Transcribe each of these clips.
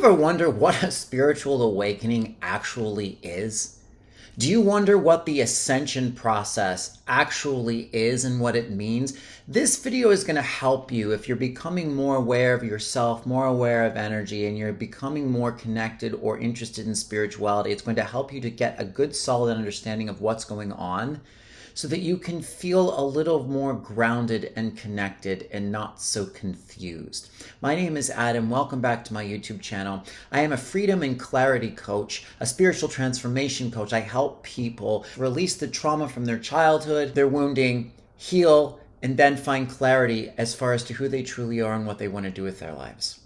ever wonder what a spiritual awakening actually is? Do you wonder what the ascension process actually is and what it means? This video is going to help you if you're becoming more aware of yourself, more aware of energy, and you're becoming more connected or interested in spirituality. It's going to help you to get a good, solid understanding of what's going on so that you can feel a little more grounded and connected and not so confused. My name is Adam. Welcome back to my YouTube channel. I am a freedom and clarity coach, a spiritual transformation coach. I help people release the trauma from their childhood, their wounding, heal, and then find clarity as far as to who they truly are and what they want to do with their lives.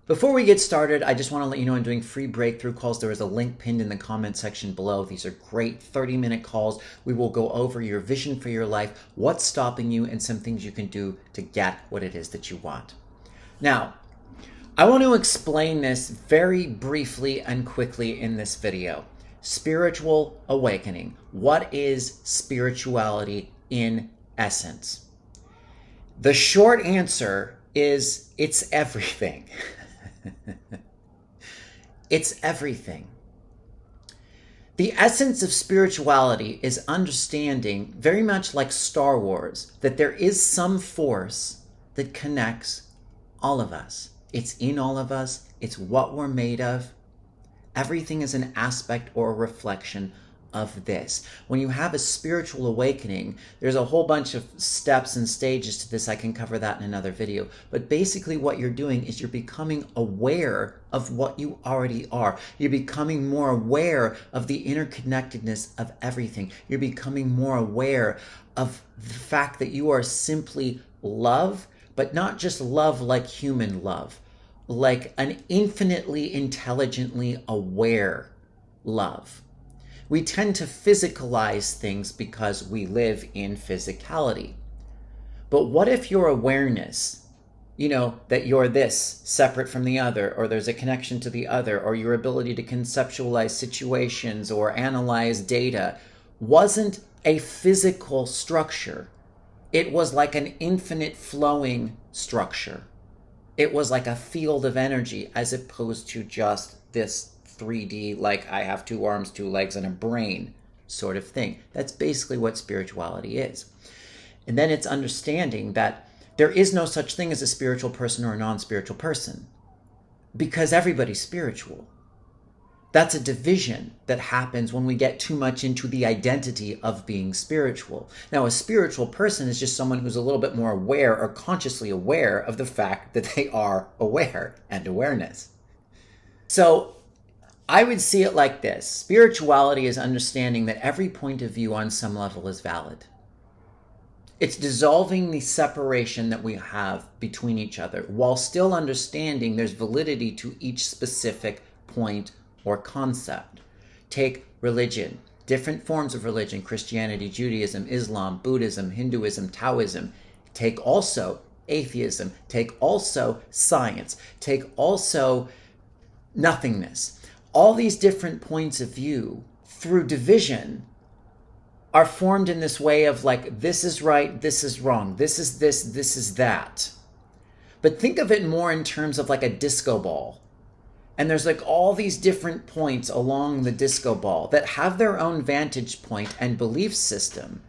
Before we get started, I just want to let you know I'm doing free breakthrough calls. There is a link pinned in the comment section below. These are great 30-minute calls. We will go over your vision for your life, what's stopping you, and some things you can do to get what it is that you want. Now, I want to explain this very briefly and quickly in this video. Spiritual awakening. What is spirituality in essence? The short answer is it's everything. It's everything. The essence of spirituality is understanding, very much like Star Wars, that there is some force that connects all of us. It's in all of us. It's what we're made of. Everything is an aspect or a reflection of this. When you have a spiritual awakening, there's a whole bunch of steps and stages to this. I can cover that in another video. But basically what you're doing is you're becoming aware of what you already are. You're becoming more aware of the interconnectedness of everything. You're becoming more aware of the fact that you are simply love, but not just love like human love, like an infinitely intelligently aware love. We tend to physicalize things because we live in physicality. But what if your awareness, that you're this separate from the other, or there's a connection to the other, or your ability to conceptualize situations or analyze data wasn't a physical structure? It was like an infinite flowing structure. It was like a field of energy as opposed to just this 3D, like I have 2 arms, 2 legs, and a brain sort of thing. That's basically what spirituality is. And then it's understanding that there is no such thing as a spiritual person or a non-spiritual person because everybody's spiritual. That's a division that happens when we get too much into the identity of being spiritual. Now, a spiritual person is just someone who's a little bit more aware or consciously aware of the fact that they are aware and awareness. So I would see it like this. Spirituality is understanding that every point of view on some level is valid. It's dissolving the separation that we have between each other while still understanding there's validity to each specific point or concept. Take religion, different forms of religion, Christianity, Judaism, Islam, Buddhism, Hinduism, Taoism. Take also atheism. Take also science. Take also nothingness. All these different points of view through division are formed in this way of like, this is right, this is wrong, this is this is that. But think of it more in terms of like a disco ball. And there's like all these different points along the disco ball that have their own vantage point and belief system.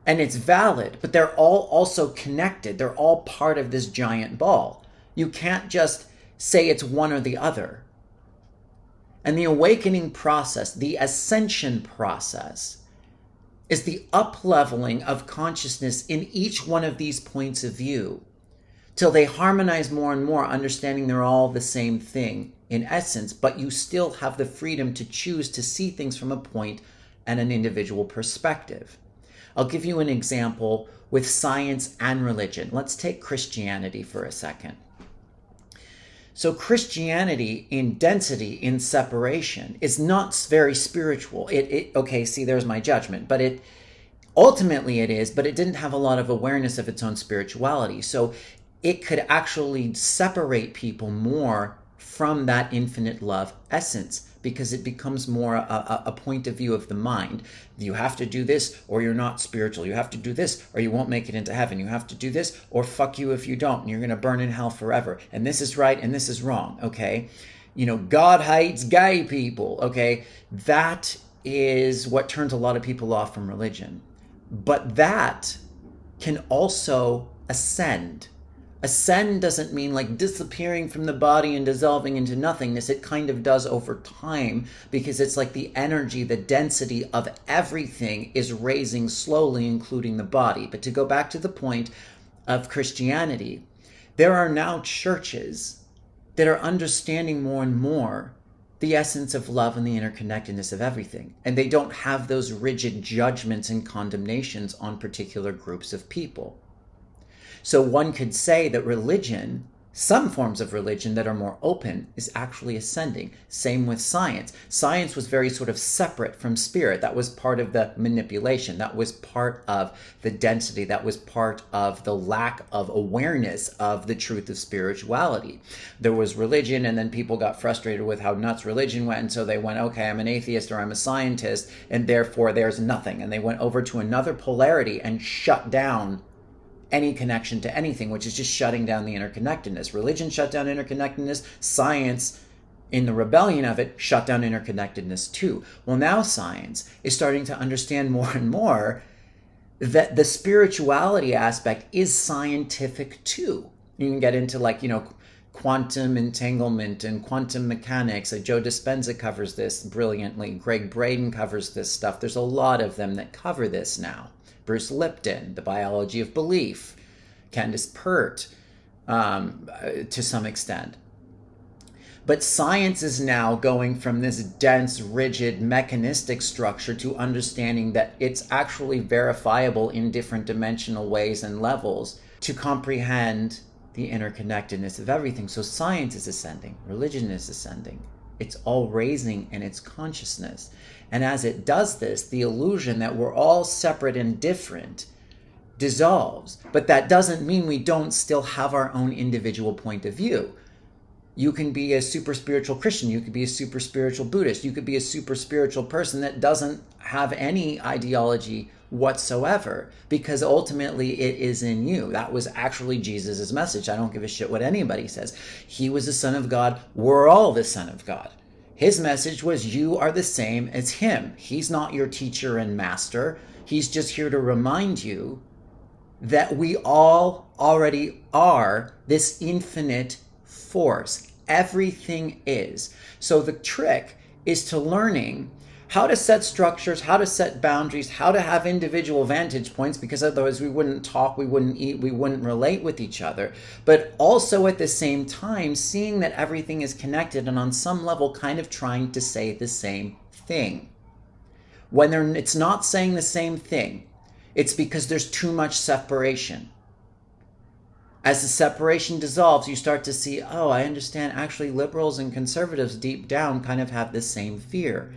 And it's valid, but they're all also connected. They're all part of this giant ball. You can't just say it's one or the other. And the awakening process, the ascension process, is the up-leveling of consciousness in each one of these points of view till they harmonize more and more, understanding they're all the same thing in essence, but you still have the freedom to choose to see things from a point and an individual perspective. I'll give you an example with science and religion. Let's take Christianity for a second. So Christianity in density, in separation, is not very spiritual. Okay, see, there's my judgment. But ultimately it is, but it didn't have a lot of awareness of its own spirituality. So it could actually separate people more from that infinite love essence because it becomes more a point of view of the mind. You have to do this or you're not spiritual. You have to do this or you won't make it into heaven. You have to do this or fuck you if you don't. And you're going to burn in hell forever. And this is right and this is wrong, okay? God hates gay people. Okay, that is what turns a lot of people off from religion. But that can also ascend. Ascend doesn't mean like disappearing from the body and dissolving into nothingness. It kind of does over time, because it's like the energy, the density of everything is raising slowly, including the body. But to go back to the point of Christianity, there are now churches that are understanding more and more the essence of love and the interconnectedness of everything. And they don't have those rigid judgments and condemnations on particular groups of people. So one could say that religion, some forms of religion that are more open, is actually ascending. Same with science. Science was very sort of separate from spirit. That was part of the manipulation. That was part of the density. That was part of the lack of awareness of the truth of spirituality. There was religion, and then people got frustrated with how nuts religion went, and so they went, okay, I'm an atheist or I'm a scientist, and therefore there's nothing. And they went over to another polarity and shut down any connection to anything, which is just shutting down the interconnectedness. Religion shut down interconnectedness. Science, in the rebellion of it, shut down interconnectedness too. Well, now science is starting to understand more and more that the spirituality aspect is scientific too. You can get into quantum entanglement and quantum mechanics. Joe Dispenza covers this brilliantly. Greg Braden covers this stuff. There's a lot of them that cover this now. Bruce Lipton, The Biology of Belief, Candace Pert, to some extent. But science is now going from this dense, rigid, mechanistic structure to understanding that it's actually verifiable in different dimensional ways and levels to comprehend the interconnectedness of everything. So science is ascending, religion is ascending. It's all raising in its consciousness. And as it does this, the illusion that we're all separate and different dissolves. But that doesn't mean we don't still have our own individual point of view. You can be a super spiritual Christian. You could be a super spiritual Buddhist. You could be a super spiritual person that doesn't have any ideology whatsoever, because ultimately it is in you. That was actually Jesus's message. I don't give a shit what anybody says. He was the Son of God. We're all the Son of God. His message was, you are the same as him. He's not your teacher and master. He's just here to remind you that we all already are this infinite force. Everything is. So the trick is to learning how to set structures, how to set boundaries, how to have individual vantage points, because otherwise we wouldn't talk, we wouldn't eat, we wouldn't relate with each other. But also at the same time, seeing that everything is connected and on some level kind of trying to say the same thing. When it's not saying the same thing, it's because there's too much separation. As the separation dissolves, you start to see, oh, I understand, actually liberals and conservatives deep down kind of have the same fear.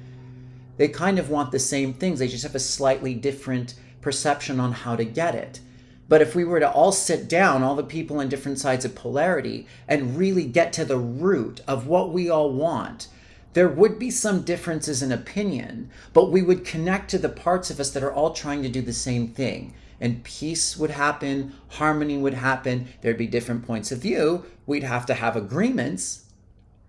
They kind of want the same things. They just have a slightly different perception on how to get it. But if we were to all sit down, all the people in different sides of polarity, and really get to the root of what we all want, there would be some differences in opinion, but we would connect to the parts of us that are all trying to do the same thing. And peace would happen, harmony would happen, there'd be different points of view, we'd have to have agreements,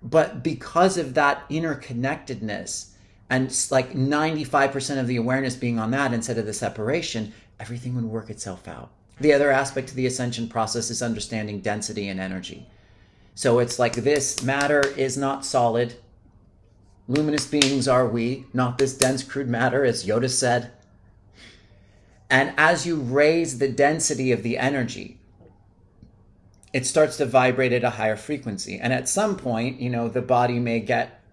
but because of that interconnectedness, and like 95% of the awareness being on that instead of the separation, everything would work itself out. The other aspect of the ascension process is understanding density and energy. So it's like this matter is not solid. Luminous beings are we, not this dense, crude matter, as Yoda said. And as you raise the density of the energy, it starts to vibrate at a higher frequency. And at some point, the body may get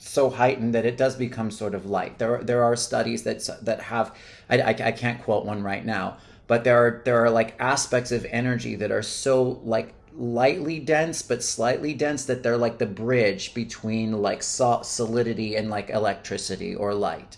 so heightened that it does become sort of light. There are studies that have, I can't quote one right now, but there are like aspects of energy that are so like lightly dense but slightly dense that they're like the bridge between like solidity and like electricity or light.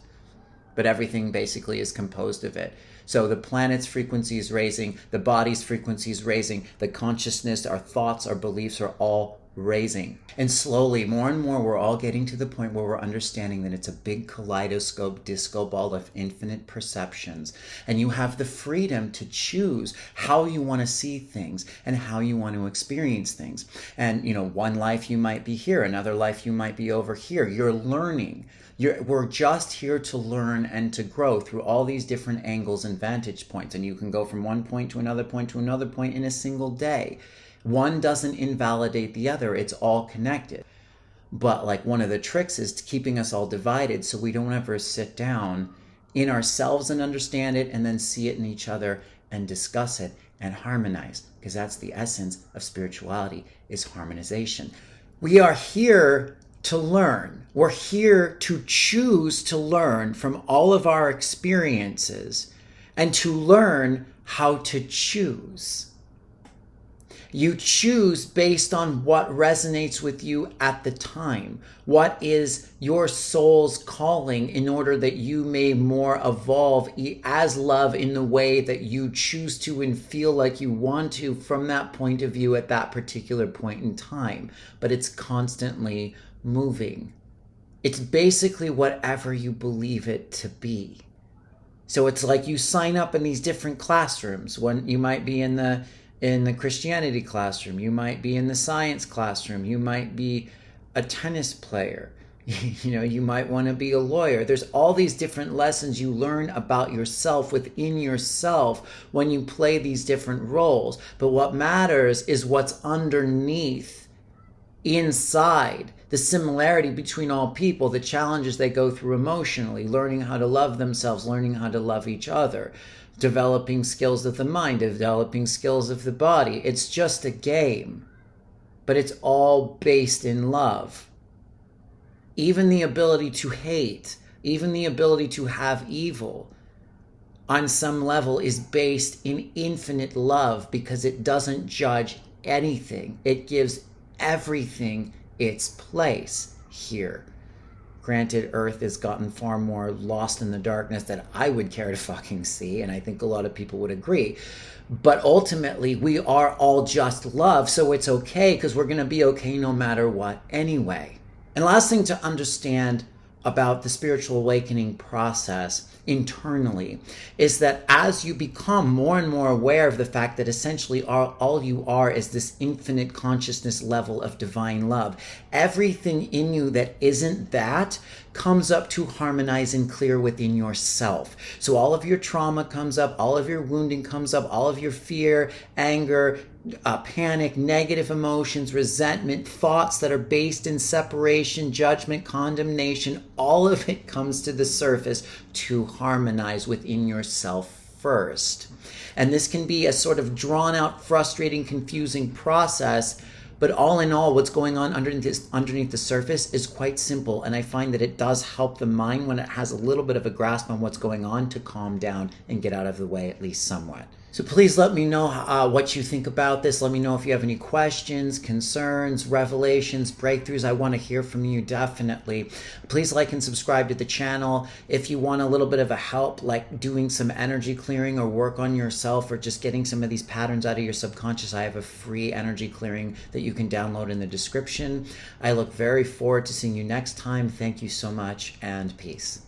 But everything basically is composed of it. So the planet's frequency is raising, the body's frequency is raising, the consciousness, our thoughts, our beliefs are all raising. And slowly, more and more, we're all getting to the point where we're understanding that it's a big kaleidoscope disco ball of infinite perceptions. And you have the freedom to choose how you want to see things and how you want to experience things. And, one life you might be here, another life you might be over here. You're learning. We're just here to learn and to grow through all these different angles and vantage points. And you can go from one point to another point to another point in a single day. One doesn't invalidate the other. It's all connected. But like one of the tricks is keeping us all divided so we don't ever sit down in ourselves and understand it and then see it in each other and discuss it and harmonize. Because that's the essence of spirituality, is harmonization. We are here to learn. We're here to choose to learn from all of our experiences and to learn how to choose. You choose based on what resonates with you at the time. What is your soul's calling in order that you may more evolve as love in the way that you choose to and feel like you want to from that point of view at that particular point in time. But it's constantly moving. It's basically whatever you believe it to be. So it's like you sign up in these different classrooms. When you might be in the Christianity classroom, you might be in the science classroom, you might be a tennis player, you might want to be a lawyer. There's all these different lessons you learn about yourself within yourself when you play these different roles. But what matters is what's underneath, inside, the similarity between all people, the challenges they go through emotionally, learning how to love themselves, learning how to love each other, developing skills of the mind, developing skills of the body. It's just a game, but it's all based in love. Even the ability to hate, even the ability to have evil, on some level is based in infinite love because it doesn't judge anything. It gives everything its place here. Granted, Earth has gotten far more lost in the darkness than I would care to fucking see, and I think a lot of people would agree. But ultimately, we are all just love, so it's okay because we're going to be okay no matter what anyway. And last thing to understand about the spiritual awakening process internally is that as you become more and more aware of the fact that essentially all you are is this infinite consciousness level of divine love, everything in you that isn't that comes up to harmonize and clear within yourself. So all of your trauma comes up, all of your wounding comes up, all of your fear, anger, panic, negative emotions, resentment, thoughts that are based in separation, judgment, condemnation, all of it comes to the surface to harmonize within yourself first. And this can be a sort of drawn out, frustrating, confusing process, but all in all, what's going on underneath the surface is quite simple. And I find that it does help the mind when it has a little bit of a grasp on what's going on to calm down and get out of the way at least somewhat. So please let me know what you think about this. Let me know if you have any questions, concerns, revelations, breakthroughs. I want to hear from you, definitely. Please like and subscribe to the channel. If you want a little bit of a help, like doing some energy clearing or work on yourself or just getting some of these patterns out of your subconscious, I have a free energy clearing that you can download in the description. I look very forward to seeing you next time. Thank you so much, and peace.